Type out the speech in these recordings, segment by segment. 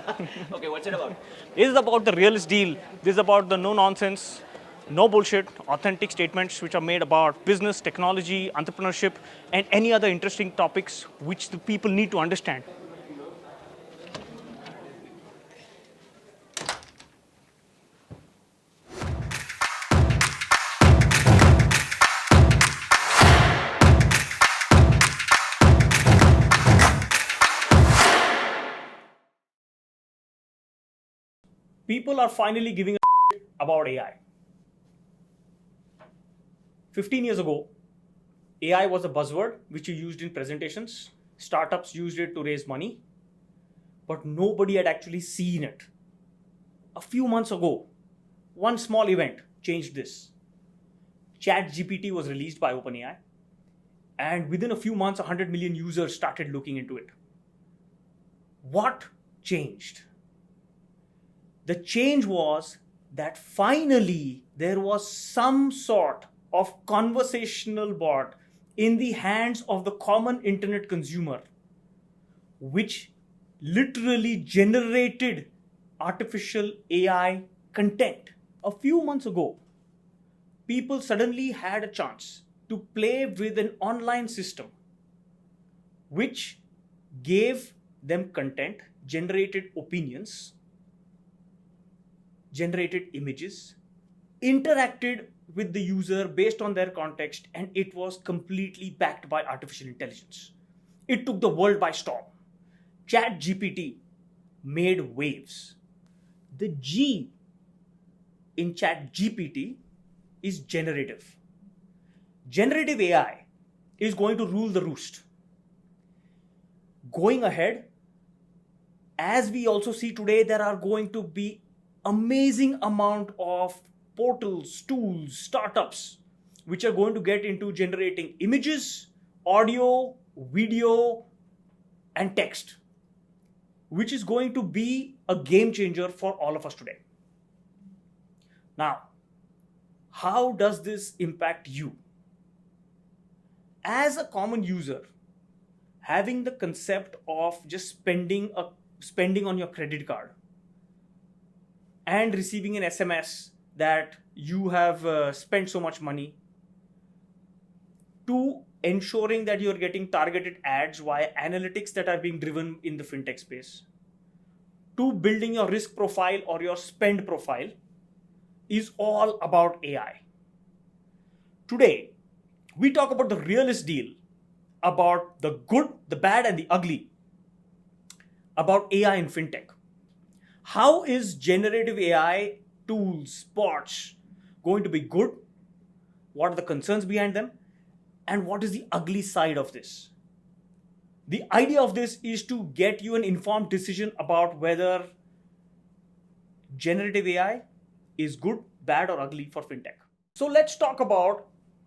Okay, what's it about? This is about the realest deal. This is about the no nonsense, no bullshit, authentic statements which are made about business, technology, entrepreneurship, and any other interesting topics which the people need to understand. People are finally giving a shit about AI. 15 years ago, AI was a buzzword which you used in presentations. Startups used it to raise money, but nobody had actually seen it. A few months ago, one small event changed this. ChatGPT was released by OpenAI, and within a few months, 100 million users started looking into it. What changed? The change was that finally there was some sort of conversational bot in the hands of the common internet consumer, which literally generated artificial AI content. A few months ago, people suddenly had a chance to play with an online system which gave them content, generated opinions, generated images, interacted with the user based on their context, and it was completely backed by artificial intelligence. It took the world by storm. ChatGPT made waves. The G in ChatGPT is generative. Generative AI is going to rule the roost. Going ahead, as we also see today, there are going to be amazing amount of portals, tools, startups which are going to get into generating images, audio, video, and text, which is going to be a game changer for all of us today. Now, how does this impact you? As a common user, having the concept of just spending on your credit card and receiving an SMS that you have spent so much money, to ensuring that you're getting targeted ads via analytics that are being driven in the fintech space, to building your risk profile or your spend profile, is all about AI. Today, we talk about the realest deal, about the good, the bad, and the ugly, about AI in fintech. How is generative AI tools, bots, going to be good? What are the concerns behind them? And what is the ugly side of this? The idea of this is to get you an informed decision about whether generative AI is good, bad, or ugly for fintech. So let's talk about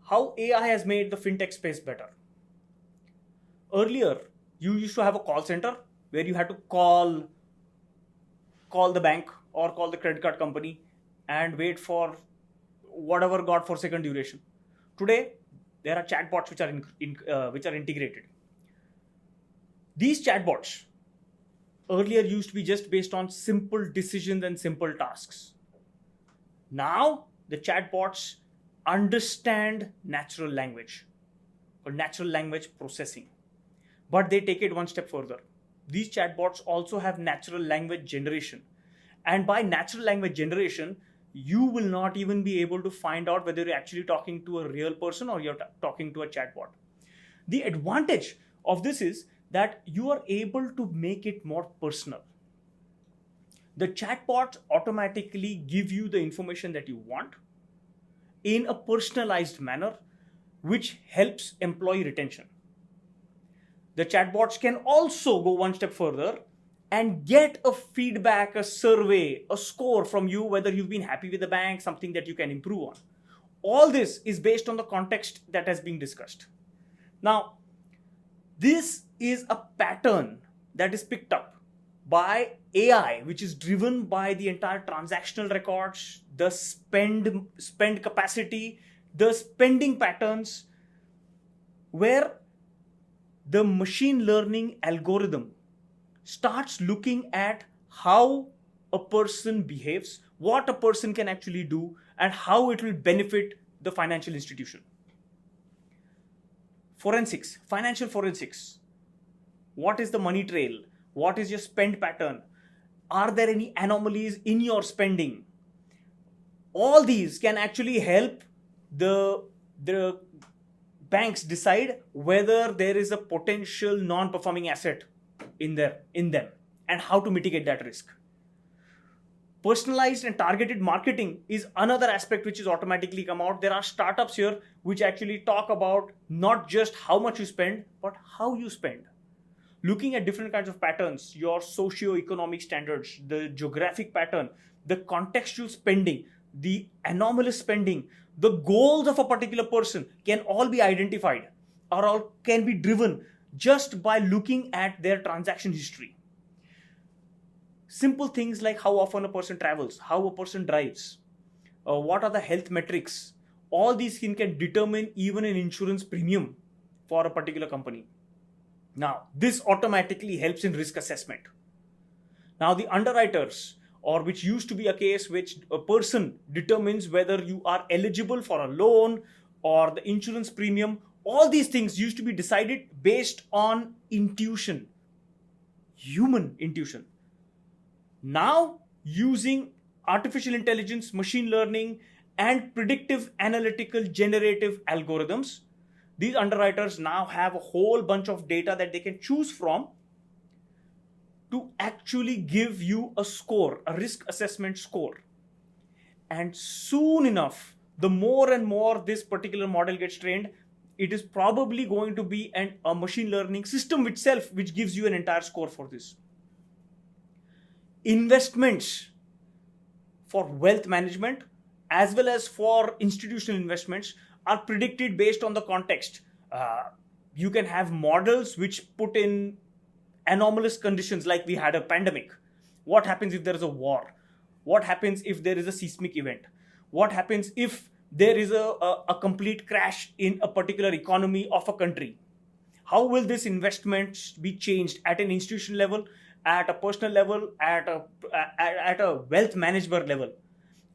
how AI has made the fintech space better. Earlier, you used to have a call center where you had to call the bank or call the credit card company and wait for whatever godforsaken duration. Today, there are chatbots which are integrated. These chatbots earlier used to be just based on simple decisions and simple tasks. Now, the chatbots understand natural language or natural language processing, but they take it one step further. These chatbots also have natural language generation. And by natural language generation, you will not even be able to find out whether you're actually talking to a real person or you're talking to a chatbot. The advantage of this is that you are able to make it more personal. The chatbots automatically give you the information that you want in a personalized manner, which helps employee retention. The chatbots can also go one step further and get a feedback, a survey, a score from you, whether you've been happy with the bank, something that you can improve on. All this is based on the context that has been discussed. Now, this is a pattern that is picked up by AI, which is driven by the entire transactional records, the spend capacity, the spending patterns, where the machine learning algorithm starts looking at how a person behaves, what a person can actually do, and how it will benefit the financial institution. Forensics, financial forensics. What is the money trail? What is your spend pattern? Are there any anomalies in your spending? All these can actually help the banks decide whether there is a potential non-performing asset in them and how to mitigate that risk. Personalized and targeted marketing is another aspect which is automatically come out. There are startups here which actually talk about not just how much you spend, but how you spend. Looking at different kinds of patterns, your socio-economic standards, the geographic pattern, the contextual spending, the anomalous spending, the goals of a particular person can all be identified or all can be driven just by looking at their transaction history. Simple things like how often a person travels, how a person drives, what are the health metrics. All these things can determine even an insurance premium for a particular company. Now, this automatically helps in risk assessment. Now, the underwriters, or which used to be a case which a person determines whether you are eligible for a loan or the insurance premium, all these things used to be decided based on intuition, human intuition. Now, using artificial intelligence, machine learning, and predictive analytical generative algorithms, these underwriters now have a whole bunch of data that they can choose from to actually give you a score, a risk assessment score. And soon enough, the more and more this particular model gets trained, it is probably going to be a machine learning system itself which gives you an entire score for this. Investments for wealth management as well as for institutional investments are predicted based on the context. You can have models which put in anomalous conditions like we had a pandemic. What happens if there is a war? What happens if there is a seismic event? What happens if there is a complete crash in a particular economy of a country? How will this investment be changed at an institutional level, at a personal level, at a wealth management level?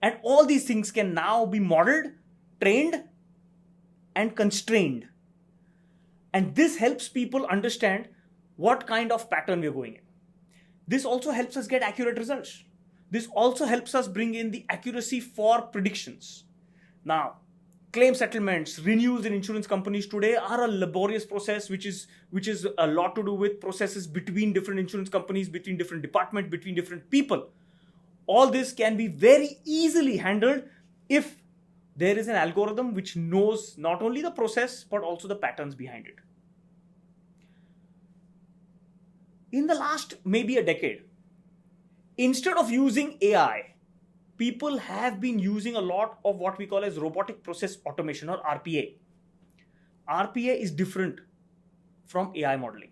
And all these things can now be modeled, trained, and constrained. And this helps people understand what kind of pattern we're going in. This also helps us get accurate results. This also helps us bring in the accuracy for predictions. Now, claim settlements, renewals in insurance companies today are a laborious process, which is a lot to do with processes between different insurance companies, between different departments, between different people. All this can be very easily handled if there is an algorithm which knows not only the process, but also the patterns behind it. In the last maybe a decade, instead of using AI, people have been using a lot of what we call as robotic process automation, or RPA. RPA is different from AI modeling.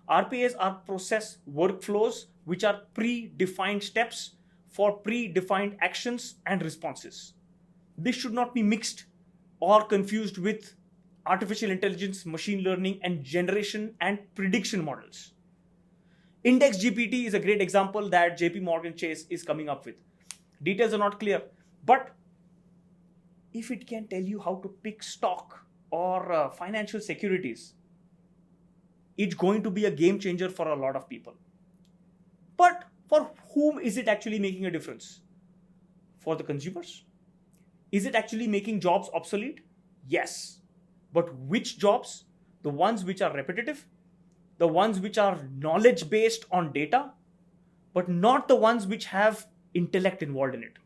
RPAs are process workflows which are predefined steps for predefined actions and responses. This should not be mixed or confused with artificial intelligence, machine learning, and generation and prediction models. Index GPT is a great example that JP Morgan Chase is coming up with. Details are not clear, but if it can tell you how to pick stock or financial securities, it's going to be a game changer for a lot of people. But for whom is it actually making a difference? For the consumers? Is it actually making jobs obsolete? Yes. But which jobs? The ones which are repetitive, the ones which are knowledge based on data, but not the ones which have intellect involved in it.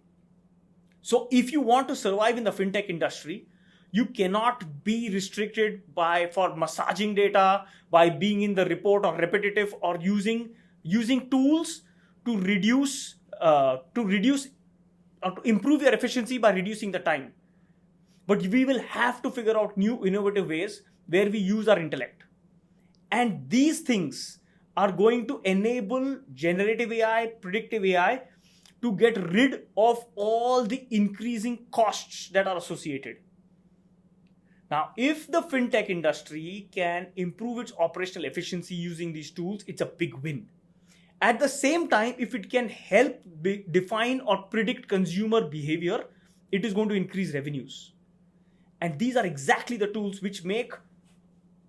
So if you want to survive in the fintech industry, you cannot be restricted for massaging data, by being in the report or repetitive, or using tools to reduce or to improve your efficiency by reducing the time. But we will have to figure out new innovative ways where we use our intellect. And these things are going to enable generative AI, predictive AI to get rid of all the increasing costs that are associated. Now, if the fintech industry can improve its operational efficiency using these tools, it's a big win. At the same time, if it can help define or predict consumer behavior, it is going to increase revenues. And these are exactly the tools which make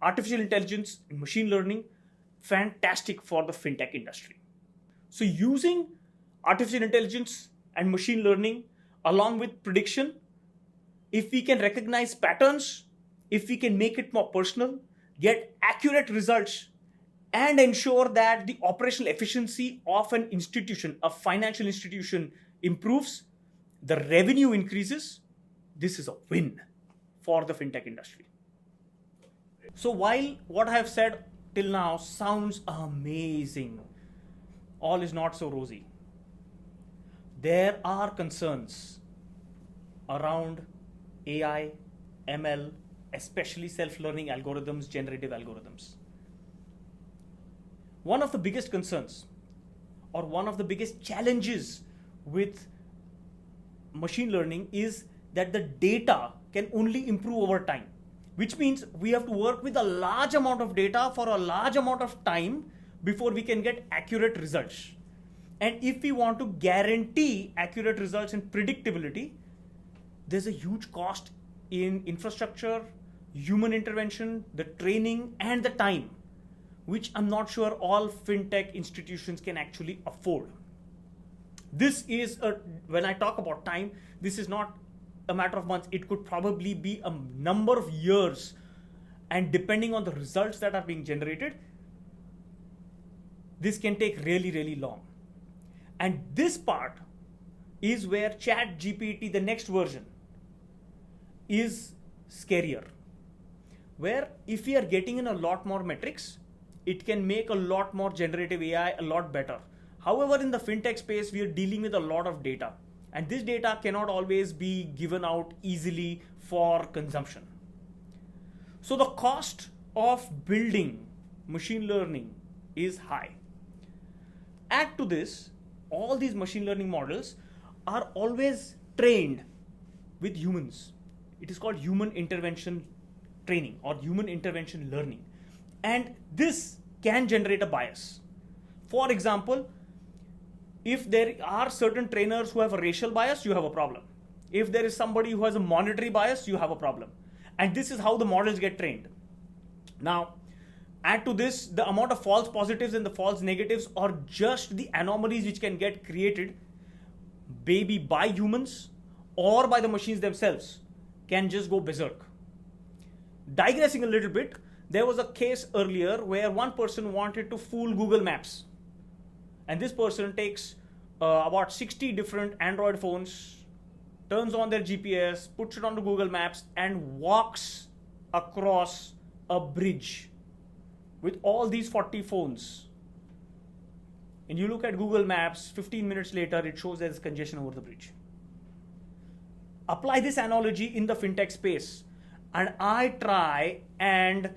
artificial intelligence and machine learning fantastic for the fintech industry. So using artificial intelligence and machine learning along with prediction, if we can recognize patterns, if we can make it more personal, get accurate results, and ensure that the operational efficiency of an institution, a financial institution, improves, the revenue increases, this is a win for the fintech industry. So while what I have said till now sounds amazing, all is not so rosy. There are concerns around AI, ML, especially self-learning algorithms, generative algorithms. One of the biggest concerns or one of the biggest challenges with machine learning is that the data can only improve over time, which means we have to work with a large amount of data for a large amount of time before we can get accurate results. And if we want to guarantee accurate results and predictability, there's a huge cost in infrastructure, human intervention, the training, and the time, which I'm not sure all fintech institutions can actually afford. This is, when I talk about time, this is not a matter of months. It could probably be a number of years. And depending on the results that are being generated, this can take really, really long. And this part is where ChatGPT, the next version, is scarier. Where if we are getting in a lot more metrics, it can make a lot more generative AI a lot better. However, in the fintech space, we are dealing with a lot of data. And this data cannot always be given out easily for consumption. So the cost of building machine learning is high. Add to this, all these machine learning models are always trained with humans. It is called human intervention training or human intervention learning. And this can generate a bias. For example, if there are certain trainers who have a racial bias, you have a problem. If there is somebody who has a monetary bias, you have a problem. And this is how the models get trained. Now, add to this the amount of false positives and the false negatives, or just the anomalies which can get created, maybe by humans or by the machines themselves, can just go berserk. Digressing a little bit, there was a case earlier where one person wanted to fool Google Maps. And this person takes about 60 different Android phones, turns on their GPS, puts it onto Google Maps, and walks across a bridge with all these 40 phones. And you look at Google Maps, 15 minutes later, it shows there's congestion over the bridge. Apply this analogy in the fintech space, and I try and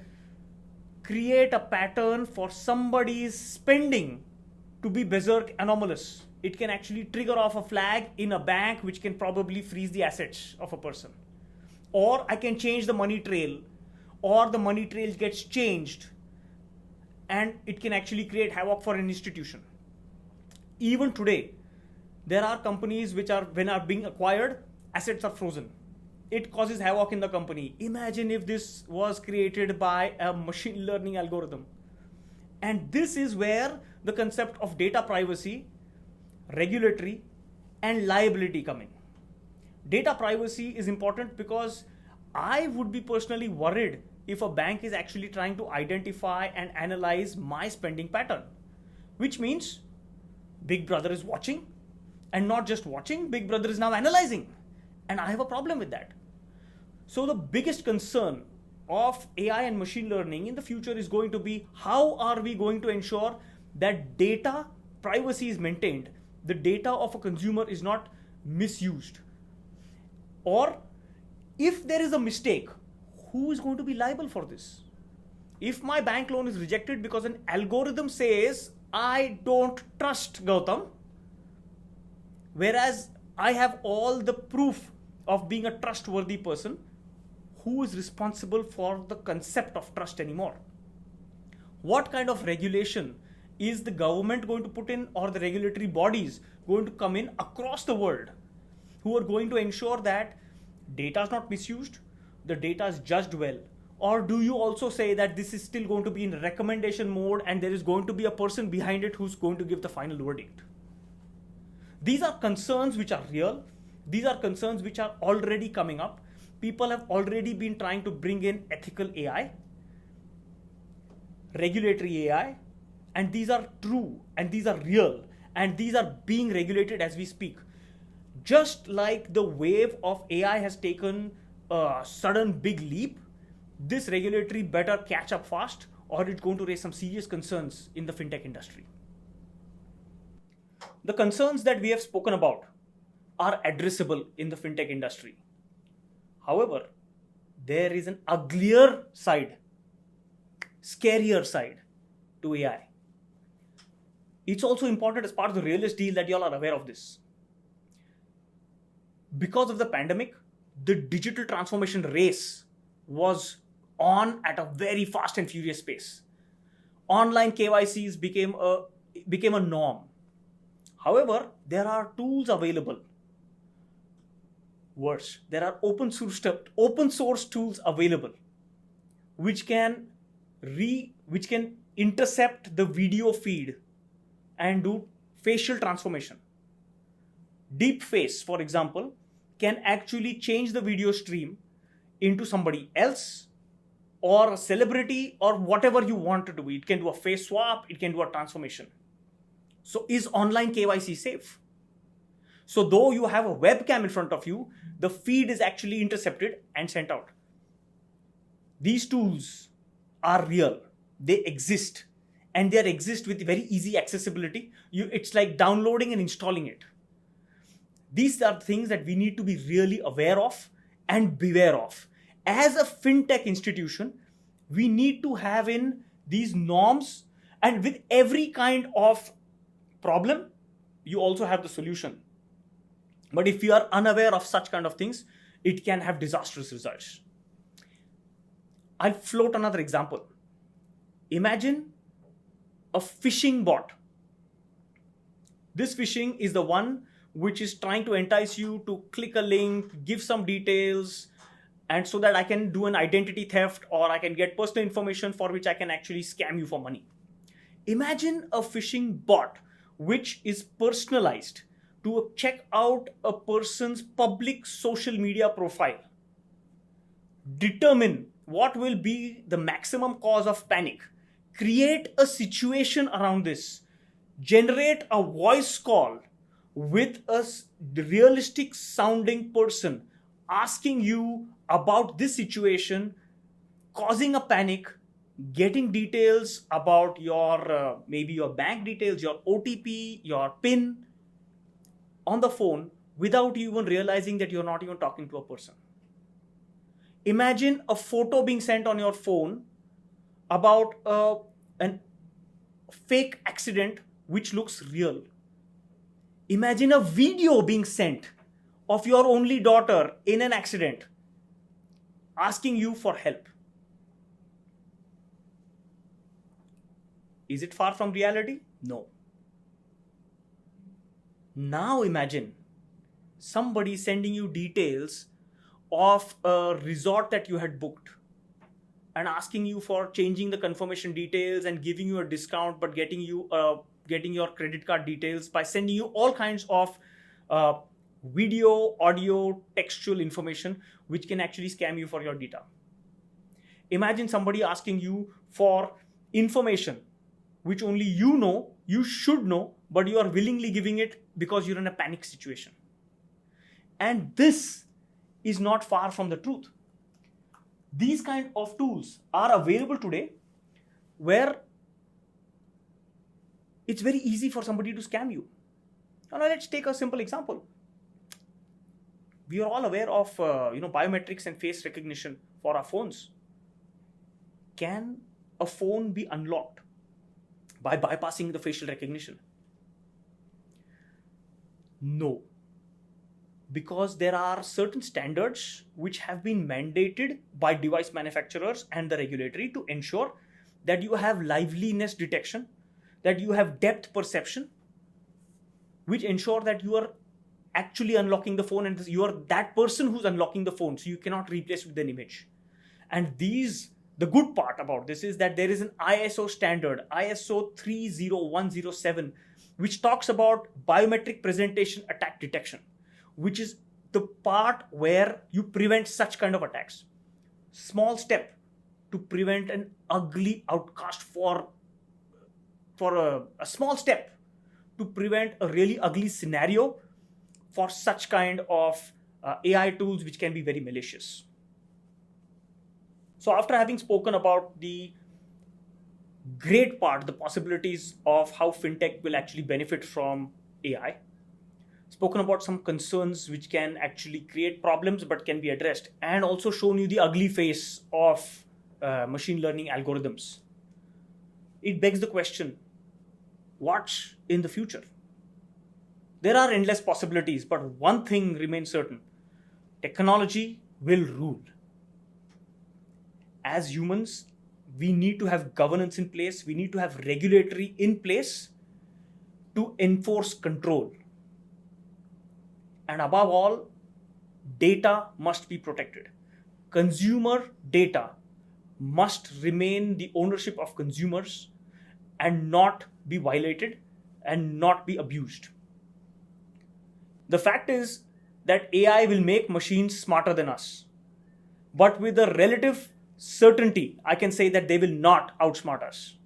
create a pattern for somebody's spending to be berserk anomalous. It can actually trigger off a flag in a bank which can probably freeze the assets of a person. Or I can change the money trail, or the money trail gets changed, and it can actually create havoc for an institution. Even today, there are companies which are, when are being acquired, assets are frozen. It causes havoc in the company. Imagine if this was created by a machine learning algorithm. And this is where the concept of data privacy, regulatory, and liability come in. Data privacy is important because I would be personally worried if a bank is actually trying to identify and analyze my spending pattern, which means Big Brother is watching, and not just watching, Big Brother is now analyzing. And I have a problem with that. So the biggest concern of AI and machine learning in the future is going to be, how are we going to ensure that data privacy is maintained, the data of a consumer is not misused? Or if there is a mistake, who is going to be liable for this? If my bank loan is rejected because an algorithm says, I don't trust Gautam, whereas I have all the proof of being a trustworthy person, who is responsible for the concept of trust anymore? What kind of regulation is the government going to put in, or the regulatory bodies going to come in across the world, who are going to ensure that data is not misused, the data is judged well? Or do you also say that this is still going to be in recommendation mode and there is going to be a person behind it who's going to give the final verdict? These are concerns which are real. These are concerns which are already coming up. People have already been trying to bring in ethical AI, regulatory AI, and these are true and these are real and these are being regulated as we speak. Just like the wave of AI has taken a sudden big leap, this regulatory better catch up fast, or it's going to raise some serious concerns in the fintech industry. The concerns that we have spoken about are addressable in the fintech industry. However, there is an uglier side, scarier side to AI. It's also important as part of the Realest Deal that you all are aware of this. Because of the pandemic, the digital transformation race was on at a very fast and furious pace. Online KYCs became a norm. However, there are tools available. Worse, there are open source tools available which can intercept the video feed and do facial transformation. Deep Face, for example, can actually change the video stream into somebody else or a celebrity or whatever you want to do. It can do a face swap, it can do a transformation. So is online KYC safe? So though you have a webcam in front of you, the feed is actually intercepted and sent out. These tools are real. They exist. And they exist with very easy accessibility. It's like downloading and installing it. These are things that we need to be really aware of and beware of. As a fintech institution, we need to have in these norms, and with every kind of problem, you also have the solution. But if you are unaware of such kind of things, it can have disastrous results. I'll float another example. Imagine a phishing bot. This phishing is the one which is trying to entice you to click a link, give some details, and so that I can do an identity theft or I can get personal information for which I can actually scam you for money. Imagine a phishing bot which is personalized to check out a person's public social media profile, determine what will be the maximum cause of panic, create a situation around this, generate a voice call with a realistic sounding person asking you about this situation, causing a panic, getting details about your maybe your bank details, your OTP, your PIN on the phone without you even realizing that you're not even talking to a person. Imagine a photo being sent on your phone about a fake accident which looks real. Imagine a video being sent of your only daughter in an accident asking you for help. Is it far from reality? No. Now imagine somebody sending you details of a resort that you had booked and asking you for changing the confirmation details and giving you a discount, but getting your credit card details by sending you all kinds of video, audio, textual information which can actually scam you for your data. Imagine somebody asking you for information which only you know, you should know, but you are willingly giving it because you're in a panic situation. And this is not far from the truth. These kind of tools are available today where it's very easy for somebody to scam you. Now let's take a simple example. We are all aware of biometrics and face recognition for our phones. Can a phone be unlocked by bypassing the facial recognition? No. Because there are certain standards which have been mandated by device manufacturers and the regulatory to ensure that you have liveliness detection, that you have depth perception, which ensure that you are actually unlocking the phone, and you are that person who's unlocking the phone, so you cannot replace with an image. And the good part about this is that there is an ISO standard, ISO 30107, which talks about biometric presentation attack detection, which is the part where you prevent such kind of attacks. Small step to prevent an ugly outcast for a small step to prevent a really ugly scenario for such kind of AI tools which can be very malicious. So after having spoken about the great part, the possibilities of how fintech will actually benefit from AI, spoken about some concerns which can actually create problems but can be addressed, and also shown you the ugly face of machine learning algorithms, it begs the question, what's in the future? There are endless possibilities, but one thing remains certain: technology will rule. As humans, we need to have governance in place, we need to have regulatory in place to enforce control. And above all, data must be protected. Consumer data must remain the ownership of consumers and not be violated and not be abused. The fact is that AI will make machines smarter than us, but with a relative certainty, I can say that they will not outsmart us.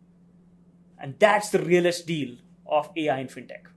And that's the realest deal of AI in fintech.